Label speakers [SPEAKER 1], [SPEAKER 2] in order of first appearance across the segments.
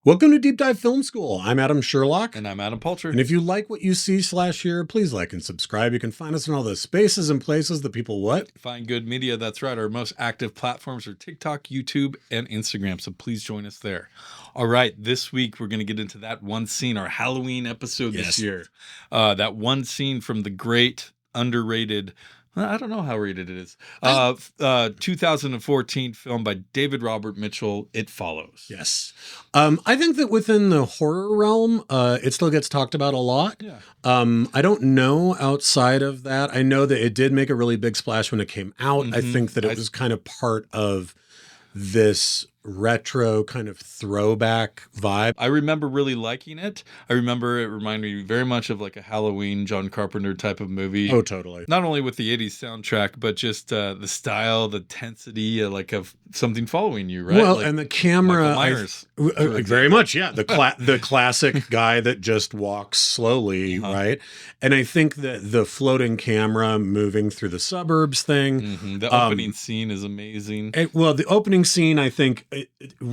[SPEAKER 1] Welcome to Deep Dive Film School. I'm Adam Sherlock.
[SPEAKER 2] And I'm Adam Poulter.
[SPEAKER 1] And if you like what you see/hear, please like and subscribe. You can find us in all the spaces and places that people what?
[SPEAKER 2] Find good media. That's right. Our most active platforms are TikTok, YouTube, and Instagram. So please join us there. All right. This week, we're going to get into that one scene, our Halloween episode this year. That one scene from the great, underrated, I don't know how rated it is, 2014 film by David Robert Mitchell, It Follows.
[SPEAKER 1] Yes. I think that within the horror realm, it still gets talked about a lot.
[SPEAKER 2] Yeah.
[SPEAKER 1] I don't know outside of that. I know that it did make a really big splash when it came out.
[SPEAKER 2] Mm-hmm.
[SPEAKER 1] I think that it was kind of part of this retro kind of throwback vibe.
[SPEAKER 2] I remember really liking it. I remember it reminded me very much of like a Halloween John Carpenter type of movie.
[SPEAKER 1] Oh, totally.
[SPEAKER 2] Not only with the 80s soundtrack, but just the style, the intensity, like of something following you, right?
[SPEAKER 1] Well,
[SPEAKER 2] like
[SPEAKER 1] and the camera, very much, yeah. The classic guy that just walks slowly, right? And I think that the floating camera moving through the suburbs thing.
[SPEAKER 2] Mm-hmm. The opening scene is amazing.
[SPEAKER 1] The opening scene, I think, it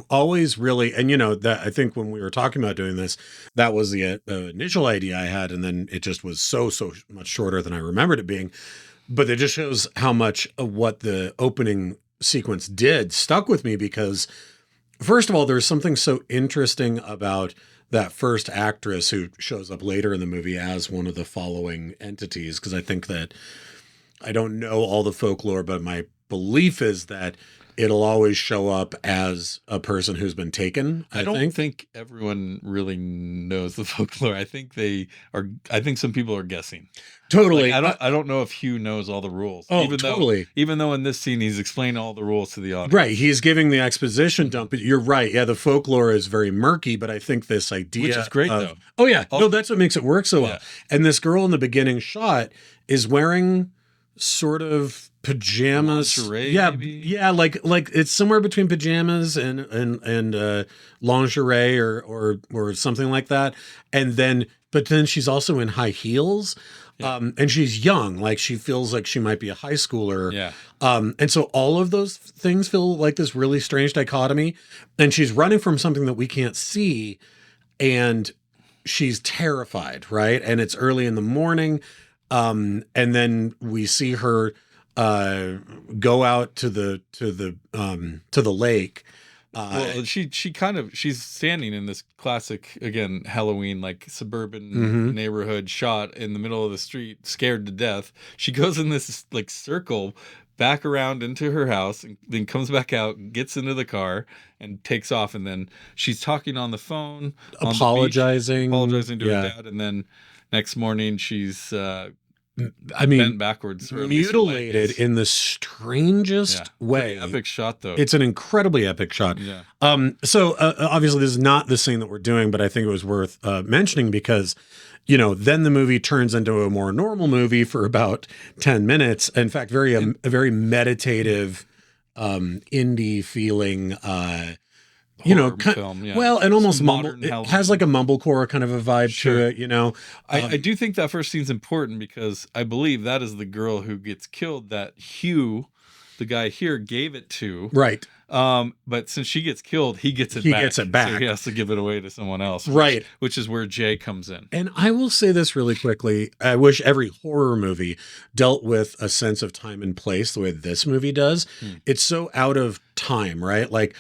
[SPEAKER 1] always really, and that I think when we were talking about doing this, that was the initial idea I had, and then it just was so much shorter than I remembered it being. But it just shows how much of what the opening sequence did stuck with me, because first of all, there's something so interesting about that first actress who shows up later in the movie as one of the following entities, because I think that I don't know all the folklore, but my belief is that it'll always show up as a person who's been taken.
[SPEAKER 2] I don't think everyone really knows the folklore. I think some people are guessing.
[SPEAKER 1] Totally.
[SPEAKER 2] I don't know if Hugh knows all the rules.
[SPEAKER 1] Oh, totally.
[SPEAKER 2] Even though in this scene he's explaining all the rules to the audience.
[SPEAKER 1] Right. He's giving the exposition dump. But you're right. Yeah, the folklore is very murky, but I think this idea,
[SPEAKER 2] which is great though.
[SPEAKER 1] Oh yeah. No, that's what makes it work so well.
[SPEAKER 2] Yeah.
[SPEAKER 1] And this girl in the beginning shot is wearing sort of pajamas.
[SPEAKER 2] Lingerie,
[SPEAKER 1] yeah,
[SPEAKER 2] maybe?
[SPEAKER 1] Yeah, like it's somewhere between pajamas and lingerie or something like that. But then she's also in high heels. Yeah. And she's young, like she feels like she might be a high schooler.
[SPEAKER 2] Yeah.
[SPEAKER 1] And so all of those things feel like this really strange dichotomy. And she's running from something that we can't see, and she's terrified, right? And it's early in the morning. And then we see her go out to the lake.
[SPEAKER 2] Well, she's standing in this classic, again, Halloween, like suburban neighborhood shot in the middle of the street, scared to death. She goes in this like circle back around into her house, and then comes back out, gets into the car, and takes off. And then she's talking on the phone,
[SPEAKER 1] apologizing
[SPEAKER 2] to her dad. And then next morning she's bent backwards,
[SPEAKER 1] mutilated in the strangest way.
[SPEAKER 2] Pretty epic shot, though.
[SPEAKER 1] It's an incredibly epic shot.
[SPEAKER 2] Yeah.
[SPEAKER 1] So obviously this is not the scene that we're doing, but I think it was worth mentioning because, then the movie turns into a more normal movie for about 10 minutes. In fact, a very meditative, indie feeling,
[SPEAKER 2] film, yeah.
[SPEAKER 1] Well, and almost
[SPEAKER 2] modern.
[SPEAKER 1] It has like a mumblecore kind of a vibe to it,
[SPEAKER 2] I do think that first scene's important because I believe that is the girl who gets killed that Hugh, the guy here, gave it to.
[SPEAKER 1] Right.
[SPEAKER 2] But since she gets killed, he gets it back. So he has to give it away to someone else.
[SPEAKER 1] Right.
[SPEAKER 2] Which is where Jay comes in.
[SPEAKER 1] And I will say this really quickly. I wish every horror movie dealt with a sense of time and place the way this movie does. It's so out of time, right? Like,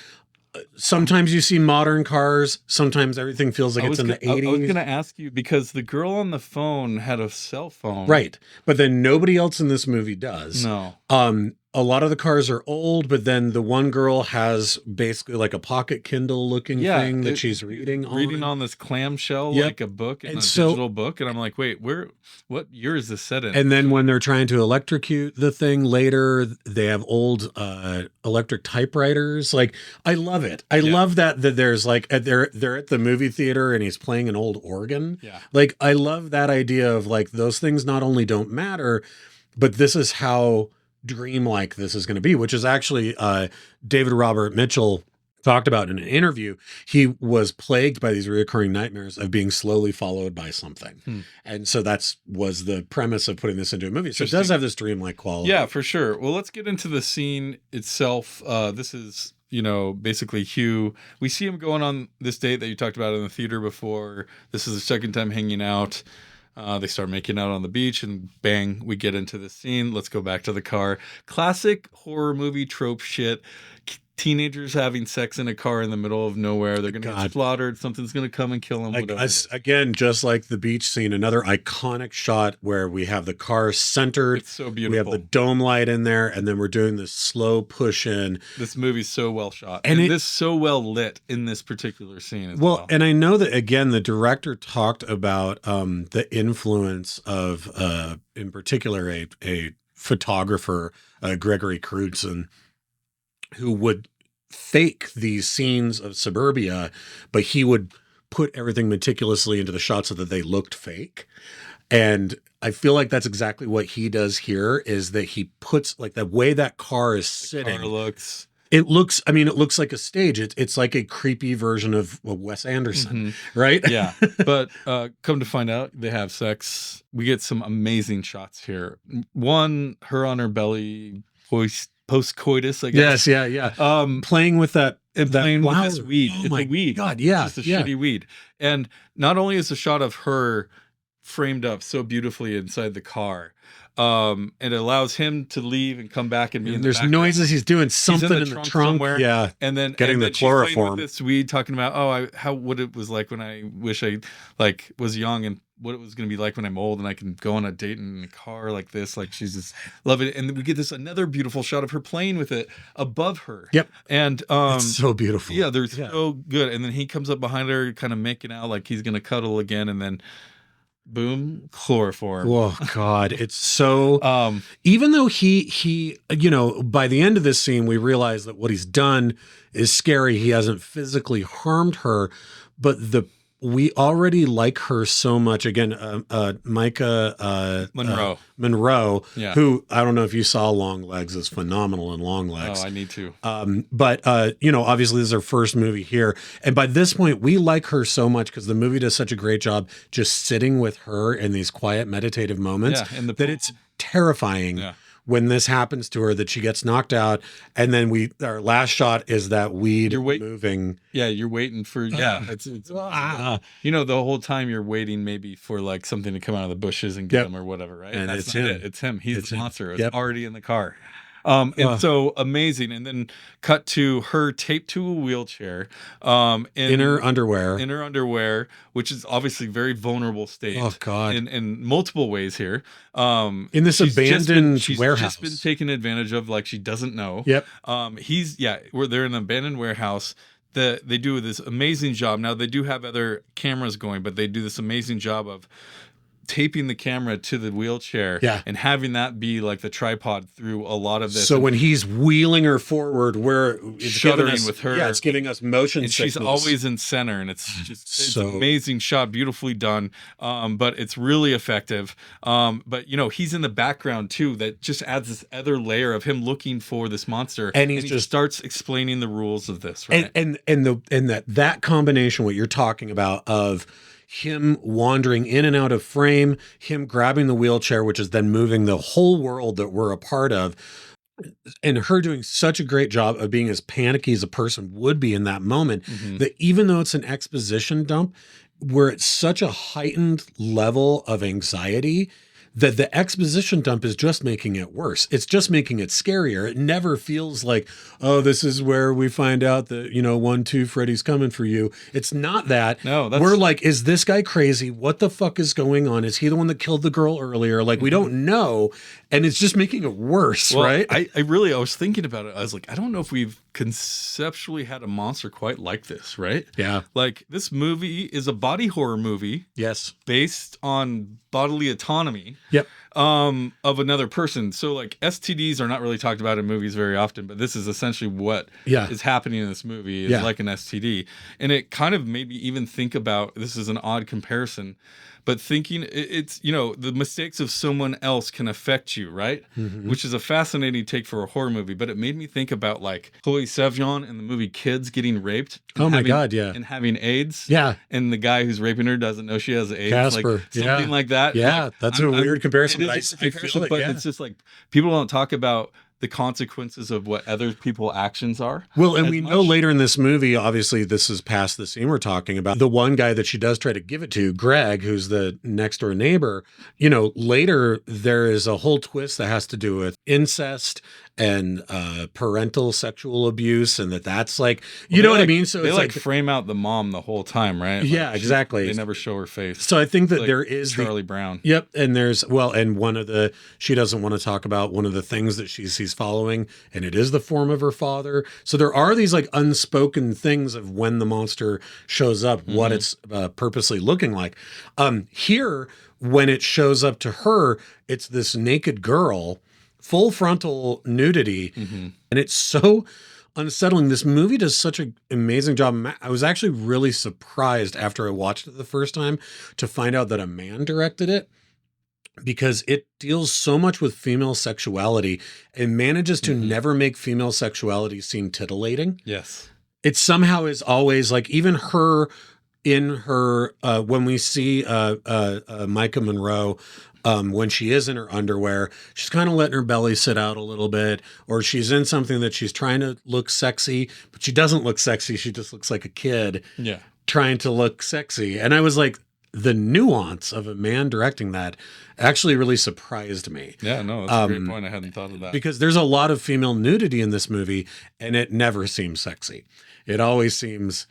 [SPEAKER 1] sometimes you see modern cars. Sometimes everything feels like it's in the 80s.
[SPEAKER 2] I was going to ask you, because the girl on the phone had a cell phone.
[SPEAKER 1] Right. But then nobody else in this movie does.
[SPEAKER 2] No.
[SPEAKER 1] A lot of the cars are old, but then the one girl has basically like a pocket Kindle looking thing that she's reading
[SPEAKER 2] on this clamshell, like a book and digital book. And I'm like, wait, what year is this set in?
[SPEAKER 1] And then when they're trying to electrocute the thing later, they have old electric typewriters. Like, I love it. I love that there's like, they're at the movie theater and he's playing an old organ.
[SPEAKER 2] Yeah.
[SPEAKER 1] Like, I love that idea of like, those things not only don't matter, but this is how dreamlike this is going to be, which is actually David Robert Mitchell talked about in an interview, he was plagued by these recurring nightmares of being slowly followed by something. And so was the premise of putting this into a movie. So it does have this dreamlike quality.
[SPEAKER 2] Yeah, for sure. Well, let's get into the scene itself. This is, basically Hugh. We see him going on this date that you talked about in the theater before. This is the second time hanging out. They start making out on the beach, and bang, we get into the scene. Let's go back to the car. Classic horror movie trope shit. Teenagers having sex in a car in the middle of nowhere. They're going to get slaughtered. Something's going to come and kill them.
[SPEAKER 1] Again, just like the beach scene, another iconic shot where we have the car centered.
[SPEAKER 2] It's so beautiful.
[SPEAKER 1] We have the dome light in there, and then we're doing this slow push in.
[SPEAKER 2] This movie's so well shot. And this so well lit in this particular scene as well.
[SPEAKER 1] And I know that, again, the director talked about the influence of, in particular, a photographer, Gregory Crewdson, who would fake these scenes of suburbia, but he would put everything meticulously into the shots so that they looked fake. And I feel like that's exactly what he does here, is that he puts, like, the way that car is sitting. It looks like a stage. It's like a creepy version of Wes Anderson, right?
[SPEAKER 2] Yeah. But come to find out, they have sex. We get some amazing shots here. One, her on her belly, post-coitus, I guess.
[SPEAKER 1] Yes, yeah. Playing with that
[SPEAKER 2] playing
[SPEAKER 1] flower.
[SPEAKER 2] with this weed.
[SPEAKER 1] Oh
[SPEAKER 2] it's
[SPEAKER 1] my
[SPEAKER 2] a weed.
[SPEAKER 1] God, yeah.
[SPEAKER 2] It's just a shitty weed. And not only is the shot of her framed up so beautifully inside the car, it allows him to leave and come back and be in the
[SPEAKER 1] there's
[SPEAKER 2] background.
[SPEAKER 1] Noises. He's doing something in the trunk
[SPEAKER 2] somewhere.
[SPEAKER 1] Yeah.
[SPEAKER 2] And then
[SPEAKER 1] getting the chloroform.
[SPEAKER 2] With this weed, talking about what it was like when I wish I was young, and what it was going to be like when I'm old and I can go on a date in a car like this. Like, she's just loving it. And then we get this another beautiful shot of her playing with it above her.
[SPEAKER 1] Yep.
[SPEAKER 2] And
[SPEAKER 1] it's so beautiful.
[SPEAKER 2] Yeah, they're so good. And then he comes up behind her, kind of making out like he's going to cuddle again, and then boom, chloroform.
[SPEAKER 1] Oh God, it's so. Even though he, by the end of this scene, we realize that what he's done is scary. He hasn't physically harmed her, but we already like her so much. Again, Micah Monroe, who, I don't know if you saw Long Legs, is phenomenal in Long Legs.
[SPEAKER 2] Oh, I need to.
[SPEAKER 1] But obviously this is her first movie here. And by this point, we like her so much because the movie does such a great job just sitting with her in these quiet, meditative moments that it's terrifying. Yeah. When this happens to her, that she gets knocked out, and then our last shot is that weed moving.
[SPEAKER 2] Yeah, you're waiting for it's the whole time you're waiting maybe for like something to come out of the bushes and get him or whatever, right?
[SPEAKER 1] And
[SPEAKER 2] that's
[SPEAKER 1] it's him.
[SPEAKER 2] It's him. He's the monster. It's already in the car. And so amazing. And then cut to her taped to a wheelchair,
[SPEAKER 1] in her
[SPEAKER 2] underwear, which is obviously very vulnerable state.
[SPEAKER 1] Oh God.
[SPEAKER 2] In multiple ways here.
[SPEAKER 1] In this abandoned warehouse.
[SPEAKER 2] She's just been taken advantage of, like she doesn't know.
[SPEAKER 1] Yep.
[SPEAKER 2] They're in an abandoned warehouse. They do this amazing job. Now they do have other cameras going, but they do this amazing job of taping the camera to the wheelchair and having that be like the tripod through a lot of this.
[SPEAKER 1] So when he's wheeling her forward, it's
[SPEAKER 2] shuddering with her.
[SPEAKER 1] Yeah, it's giving us motion
[SPEAKER 2] and
[SPEAKER 1] sickness.
[SPEAKER 2] She's always in center, and it's an amazing shot, beautifully done. But it's really effective. But he's in the background too. That just adds this other layer of him looking for this monster,
[SPEAKER 1] and
[SPEAKER 2] he just starts explaining the rules of this. Right,
[SPEAKER 1] and that combination, what you're talking about of him wandering in and out of frame, him grabbing the wheelchair, which is then moving the whole world that we're a part of, and her doing such a great job of being as panicky as a person would be in that moment, that even though it's an exposition dump, we're at such a heightened level of anxiety that the exposition dump is just making it worse. It's just making it scarier. It never feels like, oh, this is where we find out that, 1, 2, Freddy's coming for you. It's not that.
[SPEAKER 2] No,
[SPEAKER 1] we're like, is this guy crazy? What the fuck is going on? Is he the one that killed the girl earlier? Like, we don't know. And it's just making it worse, right?
[SPEAKER 2] I was thinking about it. I was like, I don't know if we've conceptually had a monster quite like this, right?
[SPEAKER 1] Yeah.
[SPEAKER 2] Like, this movie is a body horror movie.
[SPEAKER 1] Yes.
[SPEAKER 2] Based on bodily autonomy.
[SPEAKER 1] Yep.
[SPEAKER 2] of another person. So like STDs are not really talked about in movies very often, but this is essentially what is happening in this movie is like an STD. And it kind of made me even think about, this is an odd comparison, but thinking it's, you know, the mistakes of someone else can affect you, right? Mm-hmm. Which is a fascinating take for a horror movie, but it made me think about like Chloe Sevigny in the movie Kids getting raped.
[SPEAKER 1] Oh my God, yeah.
[SPEAKER 2] And having AIDS.
[SPEAKER 1] Yeah.
[SPEAKER 2] And the guy who's raping her doesn't know she has AIDS.
[SPEAKER 1] Casper.
[SPEAKER 2] Like something like that.
[SPEAKER 1] Yeah,
[SPEAKER 2] like,
[SPEAKER 1] that's a weird comparison.
[SPEAKER 2] But it's just like, people don't talk about the consequences of what other people's actions are.
[SPEAKER 1] Well, and we know later in this movie, obviously this is past the scene we're talking about, the one guy that she does try to give it to, Greg, who's the next door neighbor, you know, later there is a whole twist that has to do with incest and parental sexual abuse, and that's like, you know what I mean? So
[SPEAKER 2] they
[SPEAKER 1] it's
[SPEAKER 2] like frame out the mom the whole time, right?
[SPEAKER 1] Yeah, exactly.
[SPEAKER 2] They never show her face.
[SPEAKER 1] So I think that
[SPEAKER 2] like
[SPEAKER 1] there is
[SPEAKER 2] Charlie Brown.
[SPEAKER 1] Yep. And there's, well, and she doesn't want to talk about one of the things that she sees following, and it is the form of her father. So there are these like unspoken things of when the monster shows up, what it's purposely looking like. Here, when it shows up to her, it's this naked girl, full frontal nudity. And it's so unsettling. This movie does such an amazing job. I was actually really surprised after I watched it the first time to find out that a man directed it, because it deals so much with female sexuality and manages to never make female sexuality seem titillating.
[SPEAKER 2] Yes.
[SPEAKER 1] It somehow is always like, even her in her, when we see Micah Monroe, when she is in her underwear, she's kind of letting her belly sit out a little bit, or she's in something that she's trying to look sexy, but she doesn't look sexy. She just looks like a kid trying to look sexy. And I was like, the nuance of a man directing that actually really surprised me.
[SPEAKER 2] Yeah, no, that's a great point. I hadn't thought of that.
[SPEAKER 1] Because there's a lot of female nudity in this movie, and it never seems sexy. It always seems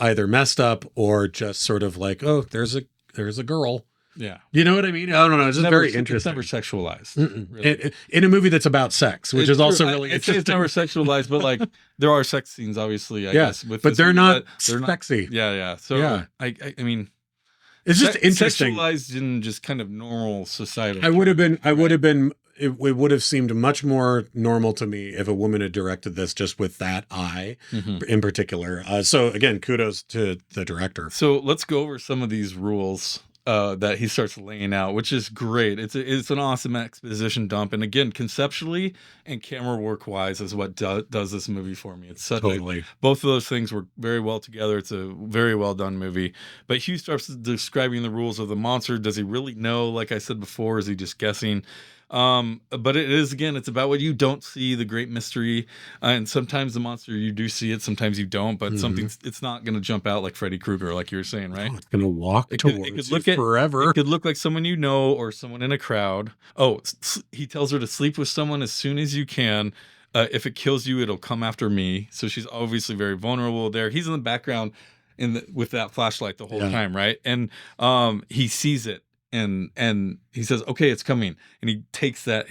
[SPEAKER 1] either messed up or just sort of like, oh, there's a girl.
[SPEAKER 2] Yeah.
[SPEAKER 1] You know what I mean? I don't know. It's just very interesting.
[SPEAKER 2] It's never sexualized. Really.
[SPEAKER 1] In a movie that's about sex, which is also really interesting.
[SPEAKER 2] It's never sexualized, but like there are sex scenes, obviously, I guess.
[SPEAKER 1] But they're not sexy.
[SPEAKER 2] Yeah. So I mean,
[SPEAKER 1] it's just interesting.
[SPEAKER 2] Sexualized in just kind of normal society.
[SPEAKER 1] It would have seemed much more normal to me if a woman had directed this just with that eye in particular. So again, kudos to the director.
[SPEAKER 2] So let's go over some of these rules that he starts laying out, which is great. It's an awesome exposition dump, and again, conceptually and camera work wise is what does this movie for me. It's such both of those things work very well together. It's a very well done movie. But Hugh starts describing the rules of the monster. Does he really know? Like I said before, is he just guessing? But it is, again, it's about what you don't see, the great mystery, and sometimes the monster you do see it, sometimes you don't, but it's not going to jump out like Freddy Krueger, like you were saying, right?
[SPEAKER 1] It's going to walk towards you forever.
[SPEAKER 2] It could look like someone you know or someone in a crowd. Oh, he tells her to sleep with someone as soon as you can. If it kills you, it'll come after me. So she's obviously very vulnerable there. He's in the background with that flashlight the whole time, right? And he sees it. And he says, okay, it's coming. And he takes the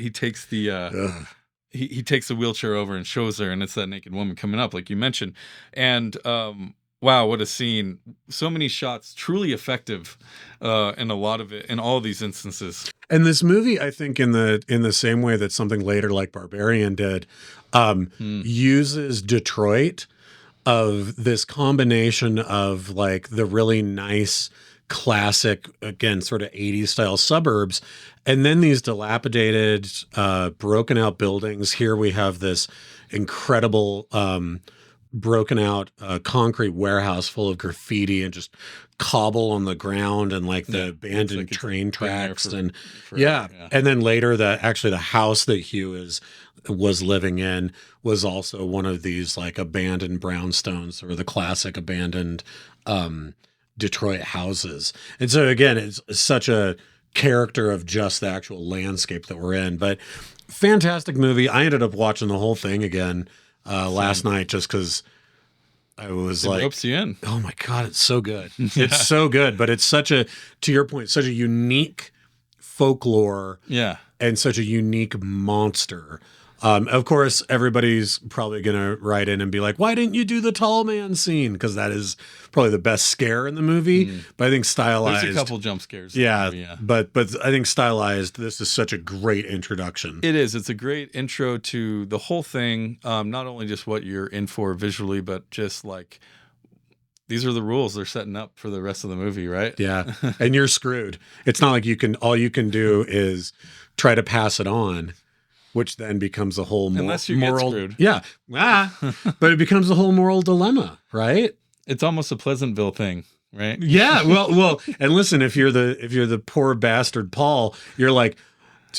[SPEAKER 2] wheelchair over and shows her, and it's that naked woman coming up, like you mentioned. And wow, what a scene. So many shots, truly effective in a lot of it, in all of these instances.
[SPEAKER 1] And this movie, I think in the same way that something later like Barbarian did, uses Detroit of this combination of like the really nice classic, again, sort of 80s style suburbs, and then these dilapidated, broken out buildings. Here we have this incredible broken out concrete warehouse full of graffiti and just cobble on the ground and like the abandoned train tracks and and then later the house that Hugh was living in was also one of these like abandoned brownstones, or the classic abandoned Detroit houses. And so again, it's such a character of just the actual landscape that we're in. But fantastic movie. I ended up watching the whole thing again last night just because I was like,
[SPEAKER 2] ropes you in.
[SPEAKER 1] Oh my God, it's so good. It's so good. But it's such a, to your point, such a unique folklore and such a unique monster. Of course, everybody's probably going to write in and be like, why didn't you do the tall man scene? Because that is probably the best scare in the movie. But I think stylized.
[SPEAKER 2] There's a couple jump scares.
[SPEAKER 1] Yeah, but I think stylized, this is such a great introduction.
[SPEAKER 2] It is. It's a great intro to the whole thing. Not only just what you're in for visually, but just like, these are the rules they're setting up for the rest of the movie, right?
[SPEAKER 1] Yeah. And you're screwed. It's not like all you can do is try to pass it on, which then becomes a whole
[SPEAKER 2] Unless you
[SPEAKER 1] moral.
[SPEAKER 2] get screwed.
[SPEAKER 1] Yeah. But it becomes a whole moral dilemma, right?
[SPEAKER 2] It's almost a Pleasantville thing, right?
[SPEAKER 1] Yeah. Well, and listen, if you're the poor bastard Paul, you're like,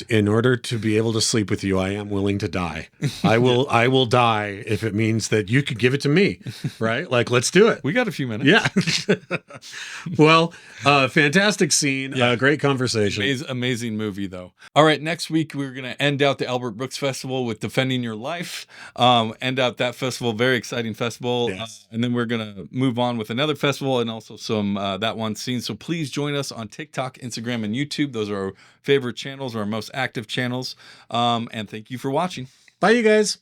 [SPEAKER 1] in order to be able to sleep with you, I am willing to die. I will die if it means that you could give it to me, right? Like, let's do it.
[SPEAKER 2] We got a few minutes.
[SPEAKER 1] Yeah. Well, fantastic scene.
[SPEAKER 2] Yeah.
[SPEAKER 1] Great conversation.
[SPEAKER 2] Amazing movie, though. All right, next week we're going to end out the Albert Brooks Festival with Defending Your Life. End out that festival, very exciting festival.
[SPEAKER 1] Yes.
[SPEAKER 2] And then we're going to move on with another festival and also some That One Scene. So please join us on TikTok, Instagram, and YouTube. Those are our favorite channels, our most active channels. And thank you for watching.
[SPEAKER 1] Bye, you guys.